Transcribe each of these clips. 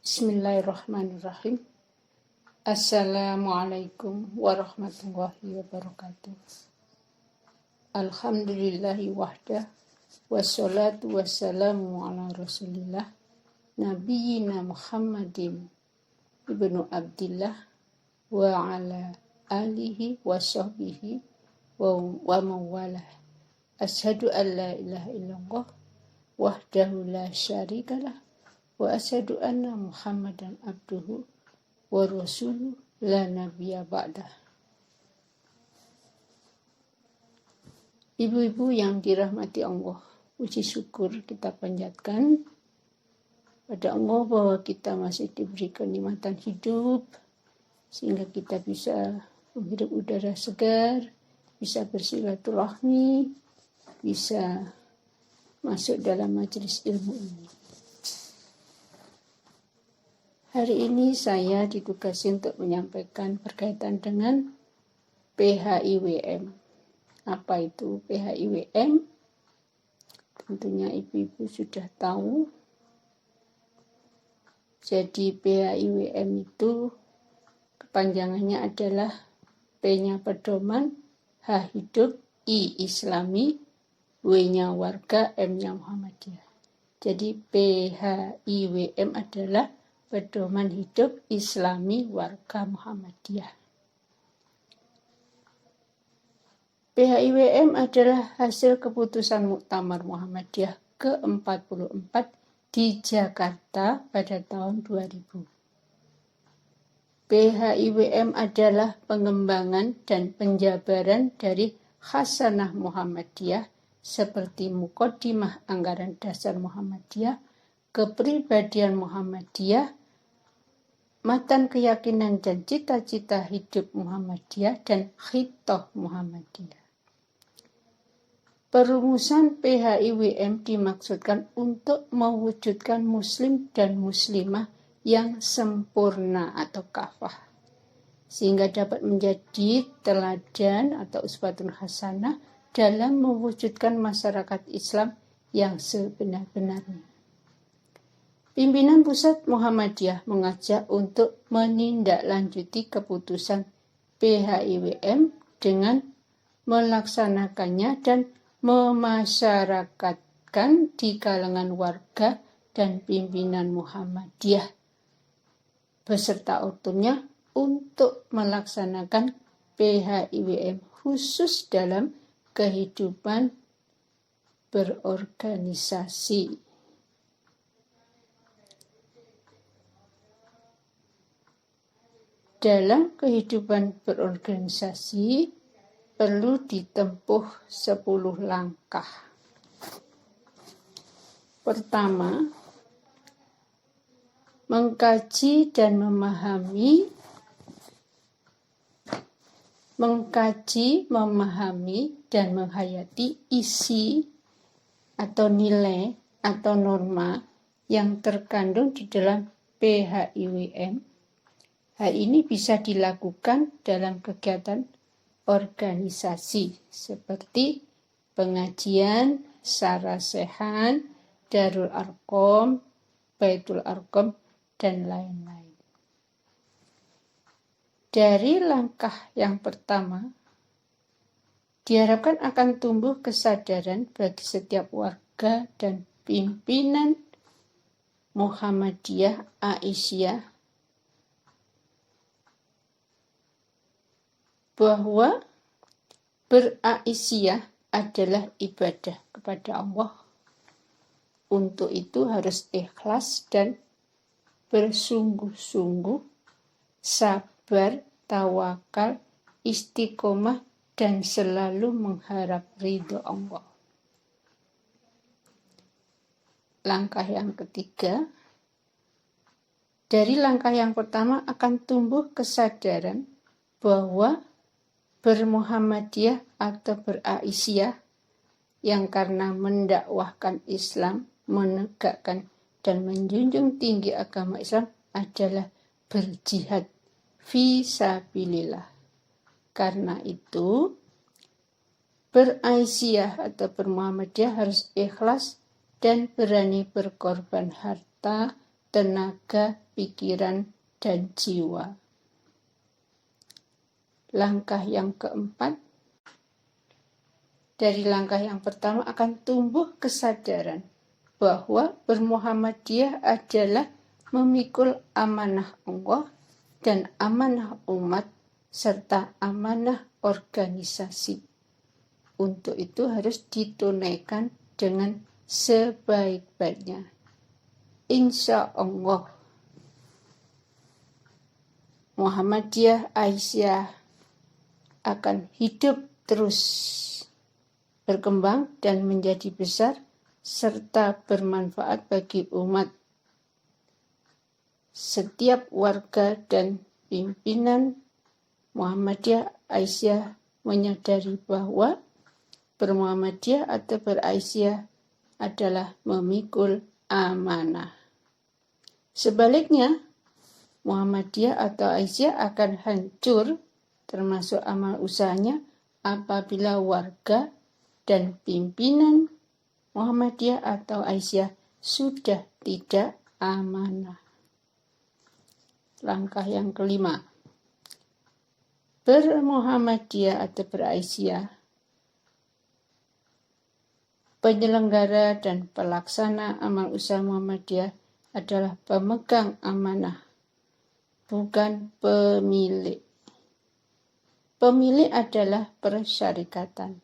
Bismillahirrahmanirrahim. Assalamualaikum warahmatullahi wabarakatuh. Alhamdulillahi wahdah. Wassalatu wassalamu ala rasulillah. Nabiyyina Muhammadin ibnu Abdillah wa ala alihi wa sahbihi wa mawalah. Asyhadu an la ilaha illallah wahdahu la syarikalah. Wa asyhadu anna Muhammadan abduhu wa rasuluh la nabiyya ba'dah. Ibu-ibu yang dirahmati Allah, puji syukur kita panjatkan pada Allah bahwa kita masih diberi kenikmatan hidup sehingga kita bisa menghirup udara segar, bisa bersilaturahmi, bisa masuk dalam majelis ilmu ini. Hari ini saya ditugasi untuk menyampaikan berkaitan dengan PHIWM. Apa itu PHIWM? Tentunya ibu-ibu sudah tahu. Jadi PHIWM itu kepanjangannya adalah P-nya pedoman, H hidup, I Islami, W-nya warga, M-nya Muhammadiyah. Jadi PHIWM adalah pedoman hidup Islami warga Muhammadiyah. PHIWM adalah hasil keputusan Muktamar Muhammadiyah ke-44 di Jakarta pada tahun 2000. PHIWM adalah pengembangan dan penjabaran dari Khasanah Muhammadiyah seperti Muqaddimah Anggaran Dasar Muhammadiyah, Kepribadian Muhammadiyah, Matan Keyakinan dan Cita-cita Hidup Muhammadiyah, dan Khitoh Muhammadiyah. Perumusan PHIWM dimaksudkan untuk mewujudkan muslim dan muslimah yang sempurna atau kafah, sehingga dapat menjadi teladan atau uswatun hasanah dalam mewujudkan masyarakat Islam yang sebenar-benarnya. Pimpinan Pusat Muhammadiyah mengajak untuk menindaklanjuti keputusan PHIWM dengan melaksanakannya dan memasyarakatkan di kalangan warga dan pimpinan Muhammadiyah beserta ortunya untuk melaksanakan PHIWM khusus dalam kehidupan berorganisasi. Dalam kehidupan berorganisasi perlu ditempuh 10 langkah. Pertama, mengkaji dan memahami dan menghayati isi atau nilai atau norma yang terkandung di dalam PHIWM. Hal ini bisa dilakukan dalam kegiatan organisasi seperti pengajian, sarasehan, Darul Arqam, Baitul Arqam, dan lain-lain. Dari langkah yang pertama, diharapkan akan tumbuh kesadaran bagi setiap warga dan pimpinan Muhammadiyah Aisyah bahwa beraisyah adalah ibadah kepada Allah. Untuk itu harus ikhlas dan bersungguh-sungguh, sabar, tawakal, istiqomah, dan selalu mengharap ridho Allah. Langkah yang ketiga, dari langkah yang pertama akan tumbuh kesadaran bahwa bermuhammadiyah atau beraisyah yang karena mendakwahkan Islam, menegakkan dan menjunjung tinggi agama Islam adalah berjihad fi sabilillah. Karena itu, beraisyah atau bermuhammadiyah harus ikhlas dan berani berkorban harta, tenaga, pikiran, dan jiwa. Langkah yang keempat, dari langkah yang pertama akan tumbuh kesadaran bahwa bermuhammadiyah adalah memikul amanah Allah dan amanah umat serta amanah organisasi. Untuk itu harus ditunaikan dengan sebaik-baiknya. Insya Allah, Muhammadiyah Aisyah akan hidup terus berkembang dan menjadi besar serta bermanfaat bagi umat. Setiap warga dan pimpinan Muhammadiyah Aisyah menyadari bahwa bermuhammadiyah atau beraisyah adalah memikul amanah. Sebaliknya, Muhammadiyah atau Aisyah akan hancur termasuk amal usahanya apabila warga dan pimpinan Muhammadiyah atau Aisyah sudah tidak amanah. Langkah yang kelima, bermuhammadiyah atau beraisyah, penyelenggara dan pelaksana amal usaha Muhammadiyah adalah pemegang amanah, bukan pemilik. Pemilik adalah persyarikatan.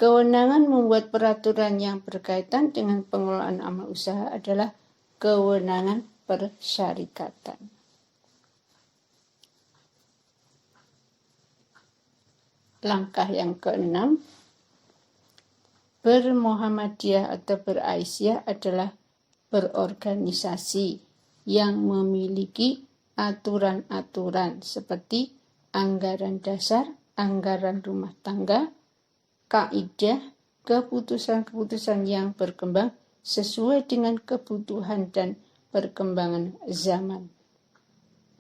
Kewenangan membuat peraturan yang berkaitan dengan pengelolaan amal usaha adalah kewenangan persyarikatan. Langkah yang keenam, bermuhammadiyah atau beraisyah adalah berorganisasi yang memiliki aturan-aturan seperti anggaran dasar, anggaran rumah tangga, kaidah, keputusan-keputusan yang berkembang sesuai dengan kebutuhan dan perkembangan zaman.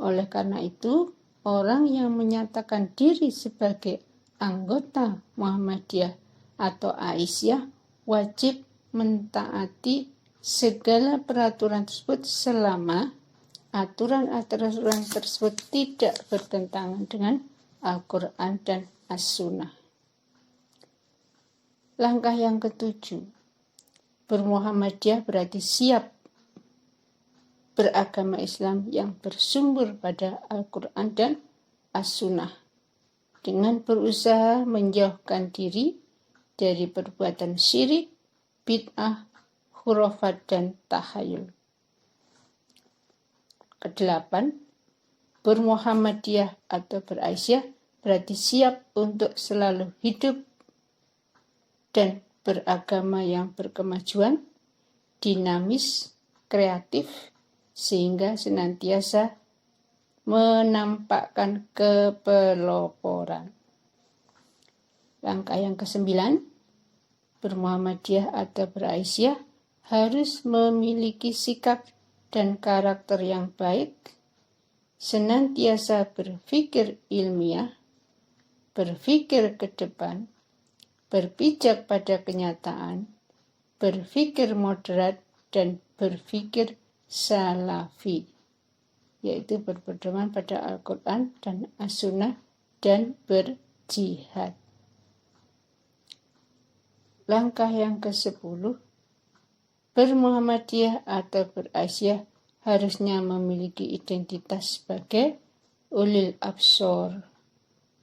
Oleh karena itu, orang yang menyatakan diri sebagai anggota Muhammadiyah atau Aisyah wajib mentaati segala peraturan tersebut selama aturan-aturan tersebut tidak bertentangan dengan Al-Quran dan As-Sunnah. Langkah yang ketujuh, bermuhammadiyah berarti siap beragama Islam yang bersumber pada Al-Quran dan As-Sunnah dengan berusaha menjauhkan diri dari perbuatan syirik, bid'ah, khurafat, dan tahayul. Kedelapan, bermuhammadiyah atau beraisyah berarti siap untuk selalu hidup dan beragama yang berkemajuan, dinamis, kreatif, sehingga senantiasa menampakkan kepeloporan. Langkah yang kesembilan, bermuhammadiyah atau beraisyah harus memiliki sikap dan karakter yang baik, senantiasa berpikir ilmiah, berpikir ke depan, berpijak pada kenyataan, berpikir moderat, dan berpikir salafi, yaitu berpedoman pada Al-Quran dan As-Sunnah dan berjihad. Langkah yang ke-10, bermuhammadiyah atau beraisyah harusnya memiliki identitas sebagai ulil absor,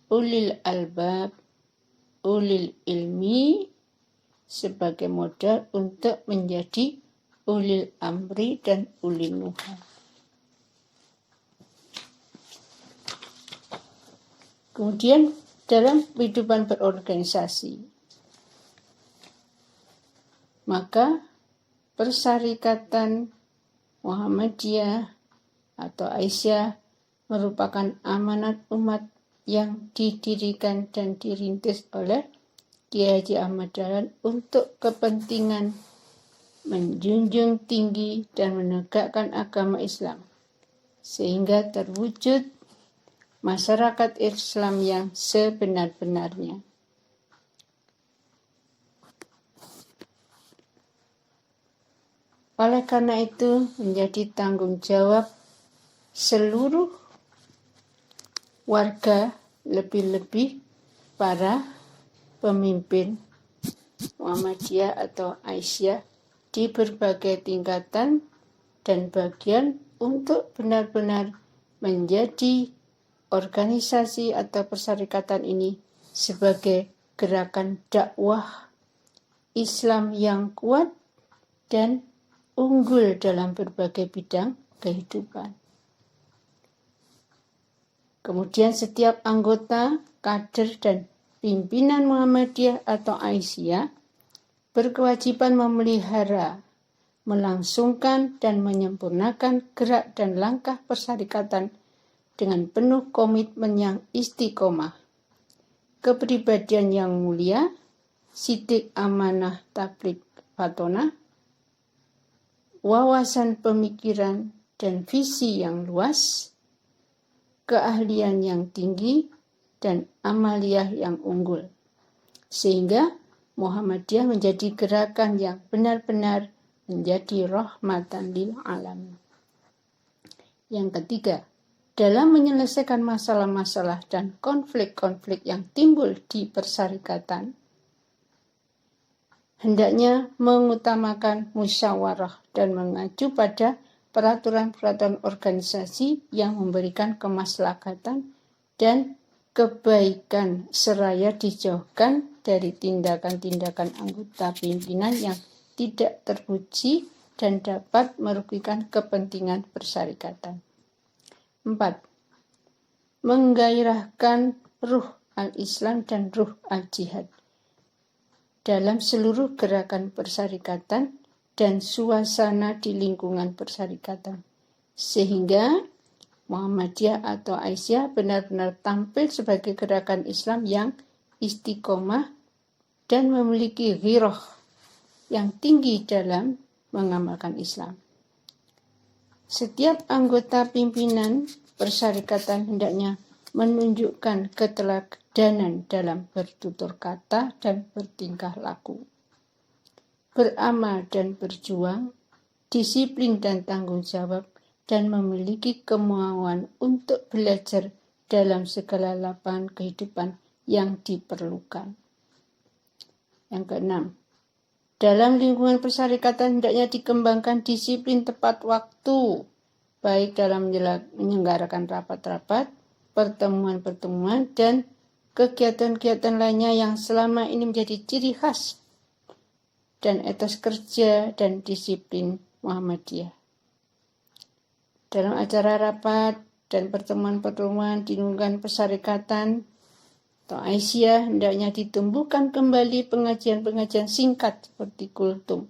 ulil albab, ulil ilmi sebagai modal untuk menjadi ulil amri dan ulil nuha. Kemudian dalam kehidupan berorganisasi, maka Persyarikatan Muhammadiyah atau Aisyah merupakan amanat umat yang didirikan dan dirintis oleh Kiai Haji Ahmad Dahlan untuk kepentingan menjunjung tinggi dan menegakkan agama Islam, sehingga terwujud masyarakat Islam yang sebenar-benarnya. Oleh karena itu, menjadi tanggung jawab seluruh warga, lebih-lebih para pemimpin Muhammadiyah atau Aisyah di berbagai tingkatan dan bagian untuk benar-benar menjadi organisasi atau persyarikatan ini sebagai gerakan dakwah Islam yang kuat dan unggul dalam berbagai bidang kehidupan. Kemudian setiap anggota, kader, dan pimpinan Muhammadiyah atau Aisyah berkewajiban memelihara, melangsungkan, dan menyempurnakan gerak dan langkah persyarikatan dengan penuh komitmen yang istiqomah, kepribadian yang mulia, sidik amanah tabligh fatonah, wawasan pemikiran dan visi yang luas, keahlian yang tinggi, dan amaliyah yang unggul. Sehingga Muhammadiyah menjadi gerakan yang benar-benar menjadi rahmatan lil alamin. Yang ketiga, dalam menyelesaikan masalah-masalah dan konflik-konflik yang timbul di persyarikatan, hendaknya mengutamakan musyawarah dan mengacu pada peraturan-peraturan organisasi yang memberikan kemaslahatan dan kebaikan seraya dijauhkan dari tindakan-tindakan anggota pimpinan yang tidak terpuji dan dapat merugikan kepentingan persyarikatan. 4. Menggairahkan ruh al-Islam dan ruh al-jihad dalam seluruh gerakan persyarikatan dan suasana di lingkungan persyarikatan, sehingga Muhammadiyah atau Aisyah benar-benar tampil sebagai gerakan Islam yang istiqomah dan memiliki ghirah yang tinggi dalam mengamalkan Islam. Setiap anggota pimpinan persyarikatan hendaknya menunjukkan keteladanan dalam bertutur kata dan bertingkah laku, beramal dan berjuang, disiplin dan tanggung jawab, dan memiliki kemauan untuk belajar dalam segala lapangan kehidupan yang diperlukan. Yang keenam, dalam lingkungan persyarikatan hendaknya dikembangkan disiplin tepat waktu, baik dalam menyelenggarakan rapat-rapat, pertemuan-pertemuan, dan kegiatan-kegiatan lainnya yang selama ini menjadi ciri khas dan etos kerja dan disiplin Muhammadiyah. Dalam acara rapat dan pertemuan-pertemuan di lingkungan persyarikatan atau Aisyah hendaknya ditumbuhkan kembali pengajian-pengajian singkat seperti kultum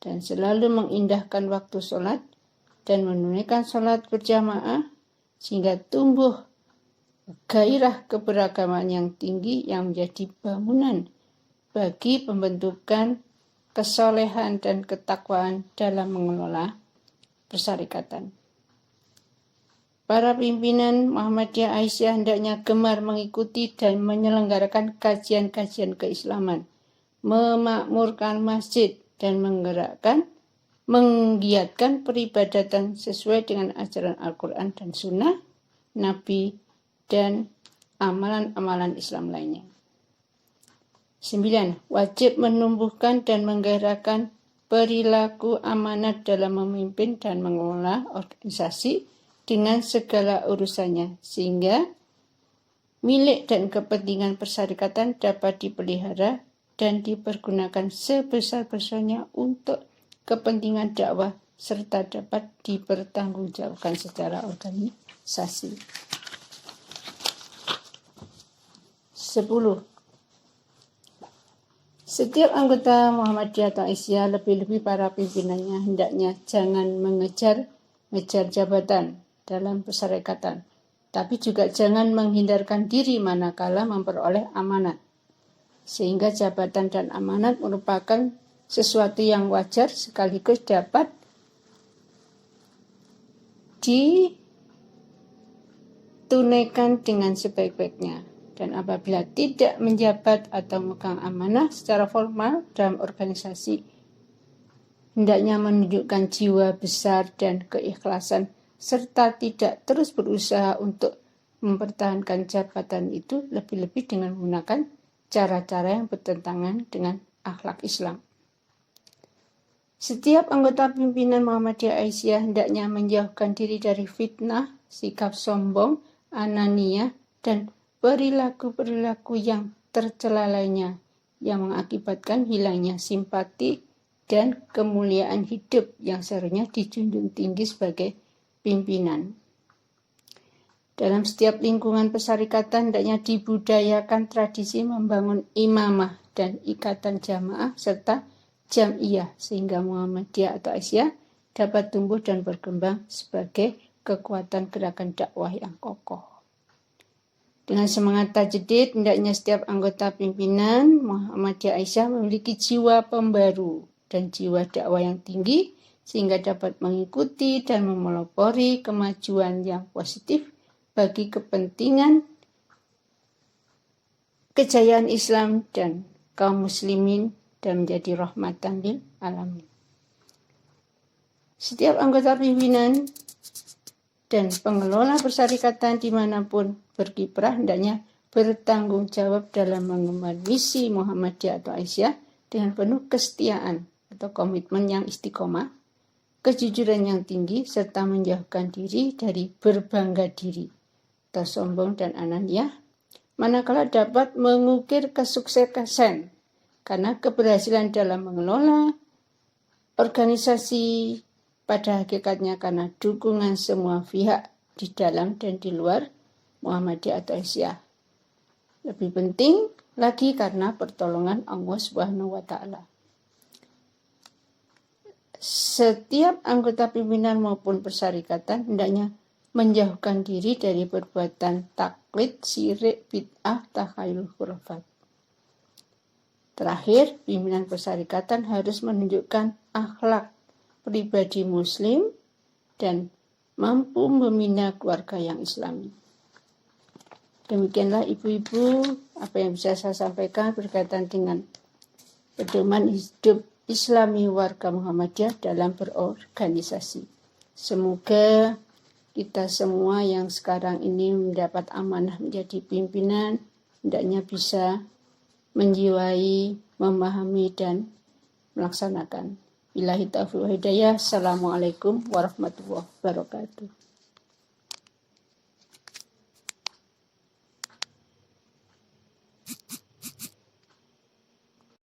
dan selalu mengindahkan waktu sholat dan menunaikan sholat berjamaah sehingga tumbuh gairah keberagaman yang tinggi yang menjadi bangunan bagi pembentukan kesolehan dan ketakwaan dalam mengelola persyarikatan. Para pimpinan Muhammadiyah Aisyah hendaknya gemar mengikuti dan menyelenggarakan kajian-kajian keislaman, memakmurkan masjid, dan menggiatkan peribadatan sesuai dengan ajaran Al-Quran dan Sunnah Nabi dan amalan-amalan Islam lainnya. 9. Wajib menumbuhkan dan menggairahkan perilaku amanat dalam memimpin dan mengelola organisasi dengan segala urusannya, sehingga milik dan kepentingan persyarikatan dapat dipelihara dan dipergunakan sebesar-besarnya untuk kepentingan dakwah serta dapat dipertanggungjawabkan secara organisasi. 10. Setiap anggota Muhammadiyah atau Aisyah, lebih-lebih para pimpinannya, hendaknya jangan mengejar jabatan dalam persyarikatan, tapi juga jangan menghindarkan diri manakala memperoleh amanat, sehingga jabatan dan amanat merupakan sesuatu yang wajar sekaligus dapat ditunaikan dengan sebaik-baiknya. Dan apabila tidak menjabat atau memegang amanah secara formal dalam organisasi, hendaknya menunjukkan jiwa besar dan keikhlasan, serta tidak terus berusaha untuk mempertahankan jabatan itu, lebih-lebih dengan menggunakan cara-cara yang bertentangan dengan akhlak Islam. Setiap anggota pimpinan Muhammadiyah Aisyah hendaknya menjauhkan diri dari fitnah, sikap sombong, anania, dan perilaku-perilaku yang tercela lainnya yang mengakibatkan hilangnya simpati dan kemuliaan hidup yang seharusnya dijunjung tinggi sebagai pimpinan. Dalam setiap lingkungan persyarikatan hendaknya dibudayakan tradisi membangun imamah dan ikatan jamaah serta jam'iyah sehingga Muhammadiyah atau Aisyah dapat tumbuh dan berkembang sebagai kekuatan gerakan dakwah yang kokoh. Dengan semangat tajdid, hendaknya setiap anggota pimpinan Muhammadiyah Aisyah memiliki jiwa pembaru dan jiwa dakwah yang tinggi sehingga dapat mengikuti dan memelopori kemajuan yang positif bagi kepentingan kejayaan Islam dan kaum muslimin dan menjadi rahmatan lil alamin. Setiap anggota pimpinan dan pengelola persyarikatan dimanapun berkiprah hendaknya bertanggung jawab dalam mengemban misi Muhammadiyah atau Aisyah dengan penuh kesetiaan atau komitmen yang istiqomah, kejujuran yang tinggi, serta menjauhkan diri dari berbangga diri atau sombong dan ananiah, manakala dapat mengukir kesuksesan karena keberhasilan dalam mengelola organisasi pada hakikatnya karena dukungan semua pihak di dalam dan di luar Muhammadiyah atau Aisyah. Lebih penting lagi karena pertolongan Allah Subhanahu wa taala. Setiap anggota pimpinan maupun persyarikatan hendaknya menjauhkan diri dari perbuatan taklid, syirik, bid'ah, takhayul, khurafat. Terakhir, pimpinan persyarikatan harus menunjukkan akhlak pribadi muslim dan mampu membina keluarga yang islami. Demikianlah ibu-ibu apa yang bisa saya sampaikan berkaitan dengan pedoman hidup Islami warga Muhammadiyah dalam berorganisasi. Semoga kita semua yang sekarang ini mendapat amanah menjadi pimpinan, hendaknya bisa menjiwai, memahami, dan melaksanakan. Billahi taufiq wal hidayah. Assalamualaikum warahmatullahi wabarakatuh.